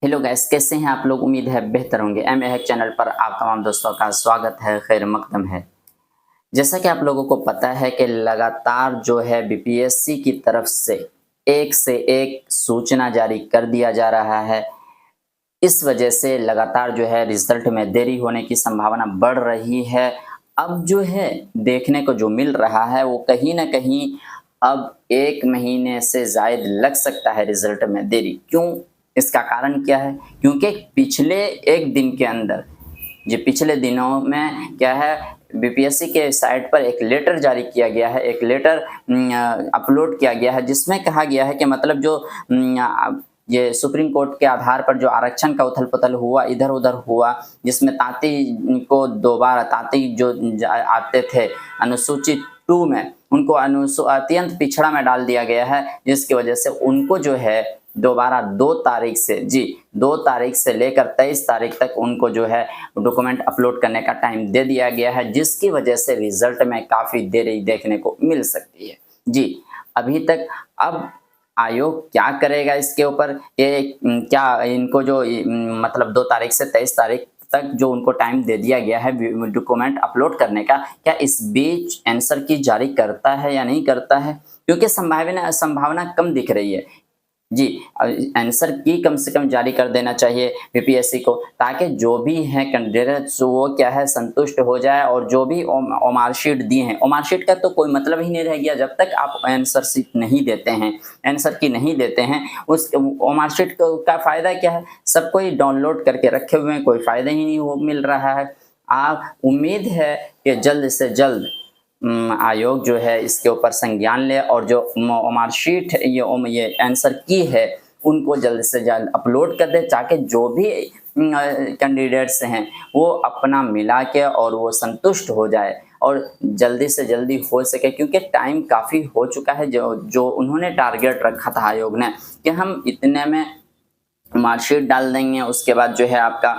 Hello guys, कैसे हैं आप लोग। उम्मीद है बेहतर होंगे। हैक चैनल पर आप तमाम दोस्तों का स्वागत है, खैर मकदम है। जैसा कि आप लोगों को पता है कि लगातार जो है बीपीएससी की तरफ से एक सूचना जारी कर दिया जा रहा है। इस वजह से लगातार जो है रिजल्ट में देरी होने की संभावना बढ़ रही है। अब जो है देखने को जो मिल रहा है वो कहीं न कहीं अब 1 महीने से ज़ायद लग सकता है रिजल्ट में देरी। क्यों? इसका कारण क्या है? क्योंकि पिछले 1 दिन के अंदर जी पिछले दिनों में क्या है, बीपीएससी के साइट पर एक लेटर जारी किया गया है, एक लेटर अपलोड किया गया है जिसमें कहा गया है कि मतलब जो ये सुप्रीम कोर्ट के आधार पर जो आरक्षण का उथल-पुथल हुआ, इधर-उधर हुआ, जिसमें ताँती को दोबारा ताँती जो आते थे अनुसूचित 2 में, उनको अत्यंत पिछड़ा में डाल दिया गया है, जिसकी वजह से उनको जो है दोबारा 2 तारीख से लेकर 23 तारीख तक उनको जो है डॉक्यूमेंट अपलोड करने का टाइम दे दिया गया है, जिसकी वजह से रिजल्ट में काफ़ी देरी देखने को मिल सकती है। जी, अभी तक अब आयोग क्या करेगा इसके ऊपर, ये क्या इनको जो मतलब 2 तारीख से 23 तारीख तक जो उनको टाइम दे दिया गया है डॉक्यूमेंट अपलोड करने का, क्या इस बीच आंसर की जारी करता है या नहीं करता है? क्योंकि संभावना कम दिख रही है। जी, आंसर की कम से कम जारी कर देना चाहिए बीपीएससी को, ताकि जो भी हैं कैंडिडेट्स वो क्या है संतुष्ट हो जाए, और जो भी ओमार शीट दिए हैं, ओमार शीट का तो कोई मतलब ही नहीं रह गया जब तक आप आंसर शीट नहीं देते हैं, आंसर की नहीं देते हैं। उस ओमार शीट का फ़ायदा क्या है? सब कोई डाउनलोड करके रखे हुए हैं, कोई फ़ायदा ही नहीं हो मिल रहा है। आप उम्मीद है कि जल्द से जल्द आयोग जो है इसके ऊपर संज्ञान ले, और जो मार्कशीट ये आंसर की है उनको जल्द से जल्द अपलोड कर दे, ताकि जो भी कैंडिडेट्स हैं वो अपना मिला के और वो संतुष्ट हो जाए और जल्दी से जल्दी हो सके, क्योंकि टाइम काफ़ी हो चुका है। जो उन्होंने टारगेट रखा था आयोग ने कि हम इतने में मार्कशीट डाल देंगे, उसके बाद जो है आपका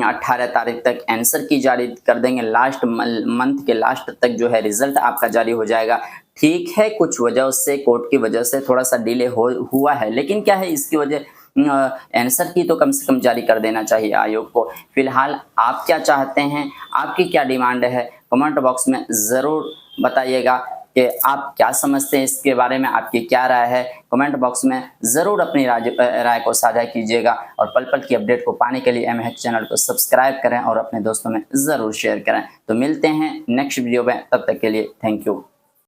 18 तारीख तक आंसर की जारी कर देंगे, लास्ट मंथ के लास्ट तक जो है रिजल्ट आपका जारी हो जाएगा। ठीक है, कुछ वजह से कोर्ट की वजह से थोड़ा सा डिले हुआ है, लेकिन क्या है इसकी वजह आंसर की तो कम से कम जारी कर देना चाहिए आयोग को। फिलहाल आप क्या चाहते हैं, आपकी क्या डिमांड है, कमेंट बॉक्स में ज़रूर बताइएगा कि आप क्या समझते हैं इसके बारे में, आपकी क्या राय है। कमेंट बॉक्स में ज़रूर अपनी राय को साझा कीजिएगा, और पल-पल की अपडेट को पाने के लिए हैक चैनल को सब्सक्राइब करें और अपने दोस्तों में ज़रूर शेयर करें। तो मिलते हैं नेक्स्ट वीडियो में, तब तक के लिए थैंक यू।